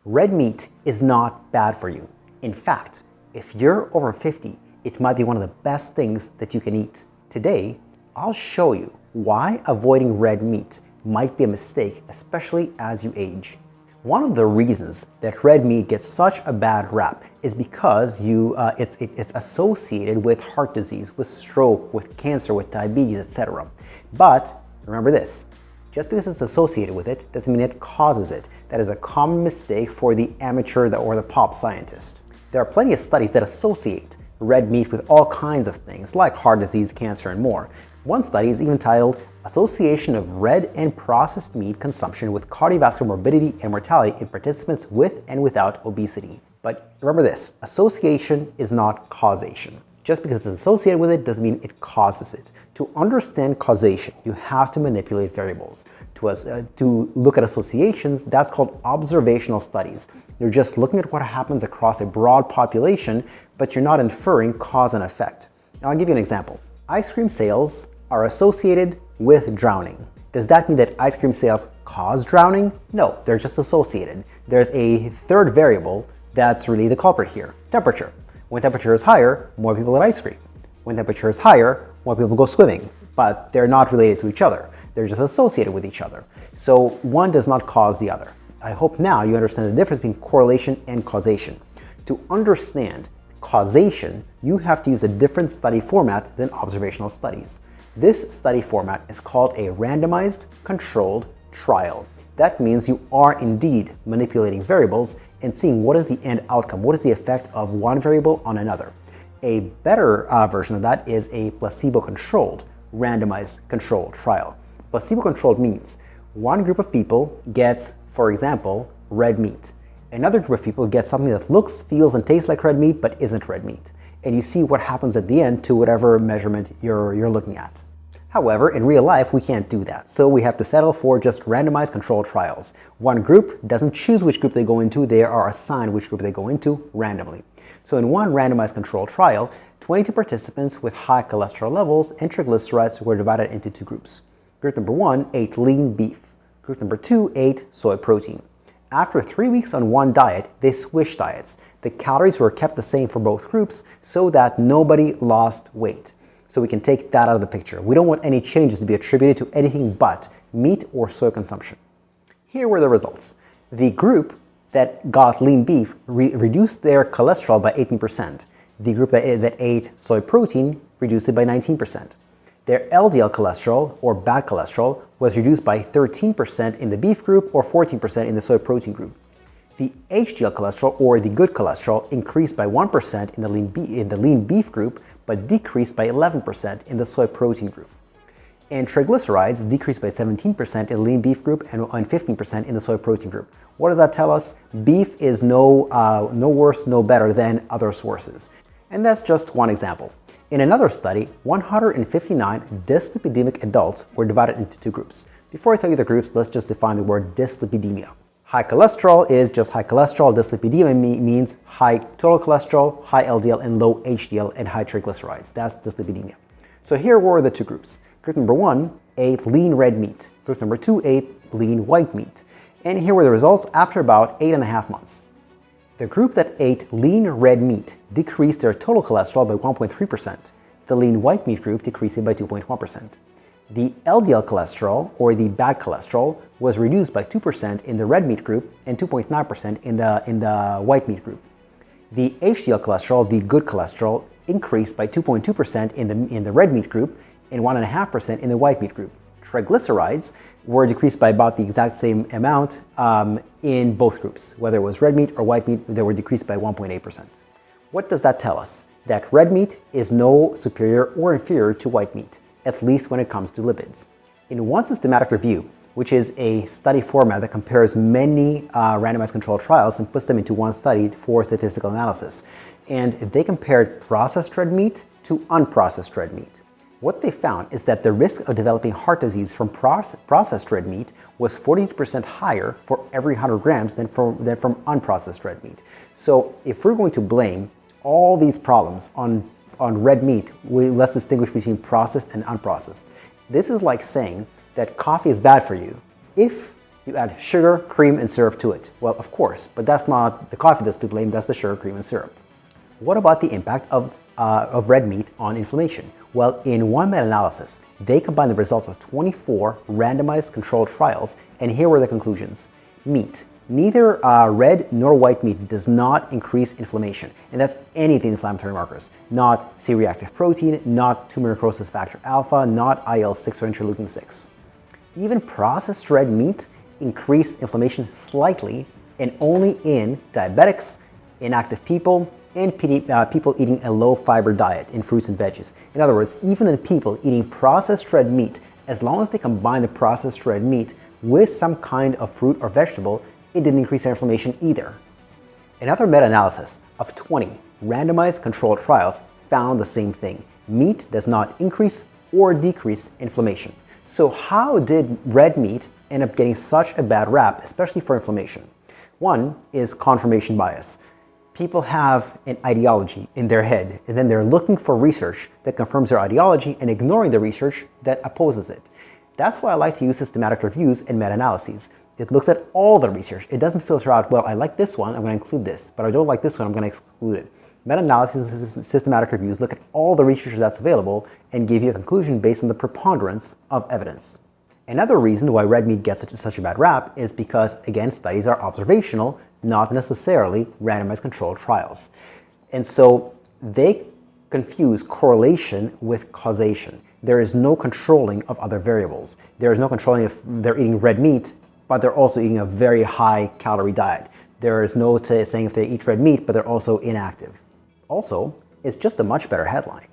Red meat is not bad for you. In fact, if you're over 50, it might be one of the best things that you can eat. Today, I'll show you why avoiding red meat might be a mistake, especially as you age. One of the reasons that red meat gets such a bad rap is because it's associated with heart disease, with stroke, with cancer, with diabetes, etc. But remember this, just because it's associated with it doesn't mean it causes it. That is a common mistake for the amateur or the pop scientist. There are plenty of studies that associate red meat with all kinds of things like heart disease, cancer, and more. One study is even titled Association of Red and Processed Meat Consumption with Cardiovascular Morbidity and Mortality in Participants with and Without Obesity. But remember this, association is not causation. Just because it's associated with it doesn't mean it causes it. To understand causation, you have to manipulate variables. To look at associations, that's called observational studies. You're just looking at what happens across a broad population, but you're not inferring cause and effect. Now I'll give you an example. Ice cream sales are associated with drowning. Does that mean that ice cream sales cause drowning? No, they're just associated. There's a third variable that's really the culprit here, temperature. When temperature is higher, more people eat ice cream. When temperature is higher, more people go swimming, but they're not related to each other. They're just associated with each other. So one does not cause the other. I hope now you understand the difference between correlation and causation. To understand causation, you have to use a different study format than observational studies. This study format is called a randomized controlled trial. That means you are indeed manipulating variables and seeing what is the end outcome, what is the effect of one variable on another. A better version of that is a placebo-controlled randomized controlled trial. Placebo-controlled means one group of people gets, for example, red meat. Another group of people gets something that looks, feels, and tastes like red meat but isn't red meat. And you see what happens at the end to whatever measurement you're looking at. However, in real life, we can't do that. So we have to settle for just randomized controlled trials. One group doesn't choose which group they go into, they are assigned which group they go into randomly. So in one randomized controlled trial, 22 participants with high cholesterol levels and triglycerides were divided into two groups. Group number 1 ate lean beef. Group number 2 ate soy protein. After 3 weeks on one diet, they switched diets. The calories were kept the same for both groups so that nobody lost weight. So we can take that out of the picture. We don't want any changes to be attributed to anything but meat or soy consumption. Here were the results. The group that got lean beef reduced their cholesterol by 18%. The group that ate soy protein reduced it by 19%. Their LDL cholesterol, or bad cholesterol, was reduced by 13% in the beef group or 14% in the soy protein group. The HDL cholesterol, or the good cholesterol, increased by 1% in the lean beef group, but decreased by 11% in the soy protein group. And triglycerides decreased by 17% in the lean beef group and 15% in the soy protein group. What does that tell us? Beef is no worse, no better than other sources. And that's just one example. In another study, 159 dyslipidemic adults were divided into two groups. Before I tell you the groups, let's just define the word dyslipidemia. High cholesterol is just high cholesterol. Dyslipidemia means high total cholesterol, high LDL, and low HDL, and high triglycerides. That's dyslipidemia. So here were the two groups. Group number 1 ate lean red meat. Group number 2 ate lean white meat. And here were the results after about 8.5 months. The group that ate lean red meat decreased their total cholesterol by 1.3%. The lean white meat group decreased it by 2.1%. The LDL cholesterol, or the bad cholesterol, was reduced by 2% in the red meat group and 2.9% in the white meat group. The HDL cholesterol, the good cholesterol, increased by 2.2% in the red meat group and 1.5% in the white meat group. Triglycerides were decreased by about the exact same amount in both groups. Whether it was red meat or white meat, they were decreased by 1.8%. What does that tell us? That red meat is no superior or inferior to white meat, at least when it comes to lipids. In one systematic review, which is a study format that compares many randomized controlled trials and puts them into one study for statistical analysis, and they compared processed red meat to unprocessed red meat. What they found is that the risk of developing heart disease from processed red meat was 42% higher for every 100 grams than from unprocessed red meat. So if we're going to blame all these problems on red meat, let's distinguish between processed and unprocessed. This is like saying that coffee is bad for you if You add sugar, cream, and syrup to it. Well, of course, but that's not the coffee that's to blame, that's the sugar, cream, and syrup. What about the impact of red meat on inflammation? Well, in one meta-analysis, they combined the results of 24 randomized controlled trials, and here were the conclusions. Meat. Neither red nor white meat does not increase inflammation, and that's any of the inflammatory markers. Not C-reactive protein, not tumor necrosis factor alpha, not IL-6 or interleukin 6. Even processed red meat increased inflammation slightly, and only in diabetics, inactive people, and people eating a low-fiber diet in fruits and veggies. In other words, even in people eating processed red meat, as long as they combine the processed red meat with some kind of fruit or vegetable, it didn't increase their inflammation either. Another meta-analysis of 20 randomized controlled trials found the same thing. Meat does not increase or decrease inflammation. So how did red meat end up getting such a bad rap, especially for inflammation? One is confirmation bias. People have an ideology in their head, and then they're looking for research that confirms their ideology and ignoring the research that opposes it. That's why I like to use systematic reviews and meta-analyses. It looks at all the research. It doesn't filter out, well, I like this one, I'm going to include this, but I don't like this one, I'm going to exclude it. Meta-analysis and systematic reviews look at all the research that's available and give you a conclusion based on the preponderance of evidence. Another reason why red meat gets such a bad rap is because, again, studies are observational, not necessarily randomized controlled trials. And so they confuse correlation with causation. There is no controlling of other variables. There is no controlling if they're eating red meat, but they're also eating a very high calorie diet. There is no saying if they eat red meat, but they're also inactive. Also, it's just a much better headline.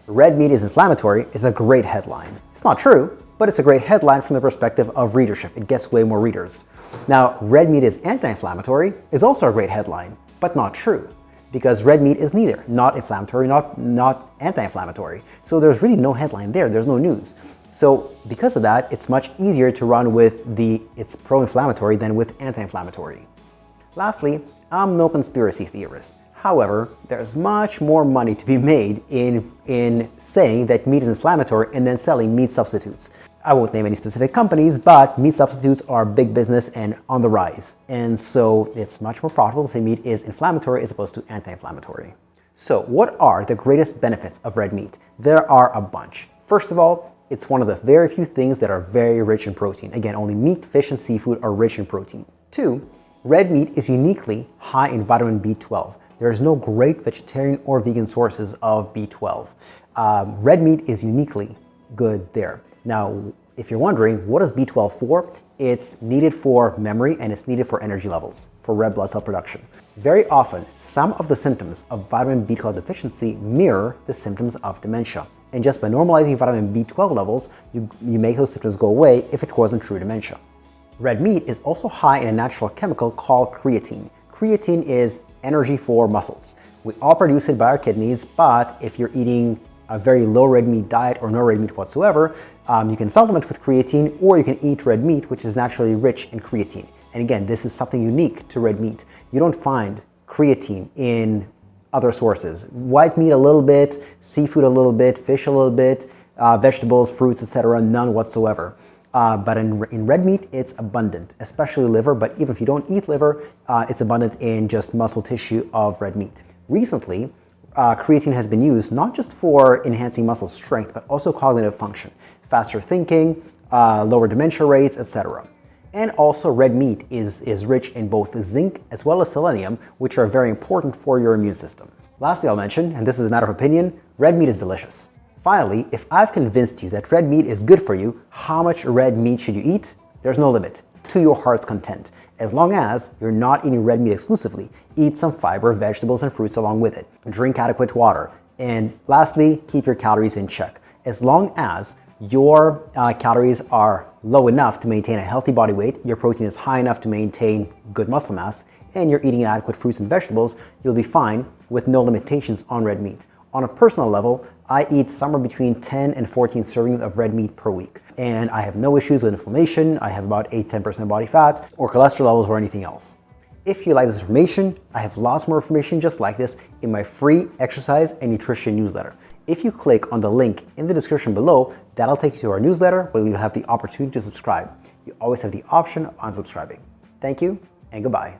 Red meat is inflammatory is a great headline. It's not true, but it's a great headline from the perspective of readership. It gets way more readers. Now, red meat is anti-inflammatory is also a great headline, but not true, because red meat is neither, not inflammatory, not anti-inflammatory. So there's really no headline there, there's no news. So because of that, it's much easier to run with it's pro-inflammatory than with anti-inflammatory. Lastly, I'm no conspiracy theorist. However, there's much more money to be made in saying that meat is inflammatory and then selling meat substitutes. I won't name any specific companies, but meat substitutes are big business and on the rise. And so it's much more profitable to say meat is inflammatory as opposed to anti-inflammatory. So what are the greatest benefits of red meat? There are a bunch. First of all, it's one of the very few things that are very rich in protein. Again, only meat, fish, and seafood are rich in protein. 2, red meat is uniquely high in vitamin B12. There's no great vegetarian or vegan sources of B12. Red meat is uniquely good there. Now, if you're wondering, what is B12 for? It's needed for memory and it's needed for energy levels, for red blood cell production. Very often, some of the symptoms of vitamin B12 deficiency mirror the symptoms of dementia. And just by normalizing vitamin B12 levels, you make those symptoms go away if it wasn't true dementia. Red meat is also high in a natural chemical called creatine. Creatine is energy for muscles. We all produce it by our kidneys, but if you're eating a very low red meat diet or no red meat whatsoever, you can supplement with creatine, or you can eat red meat, which is naturally rich in creatine. And again, this is something unique to red meat. You don't find creatine in other sources. White meat a little bit, seafood a little bit, fish a little bit, vegetables, fruits, etc., none whatsoever. But in red meat, it's abundant, especially liver, but even if you don't eat liver, it's abundant in just muscle tissue of red meat. Recently, creatine has been used not just for enhancing muscle strength, but also cognitive function, faster thinking, lower dementia rates, etc. And also red meat is rich in both zinc as well as selenium, which are very important for your immune system. Lastly, I'll mention, and this is a matter of opinion, red meat is delicious. Finally, if I've convinced you that red meat is good for you, how much red meat should you eat? There's no limit, to your heart's content. As long as you're not eating red meat exclusively, eat some fiber, vegetables, and fruits along with it. Drink adequate water. And lastly, keep your calories in check. As long as your calories are low enough to maintain a healthy body weight, your protein is high enough to maintain good muscle mass, and you're eating adequate fruits and vegetables, you'll be fine with no limitations on red meat. On a personal level, I eat somewhere between 10 and 14 servings of red meat per week. And I have no issues with inflammation. I have about 8-10% body fat or cholesterol levels or anything else. If you like this information, I have lots more information just like this in my free exercise and nutrition newsletter. If you click on the link in the description below, that'll take you to our newsletter where you'll have the opportunity to subscribe. you always have the option of unsubscribing. Thank you and goodbye.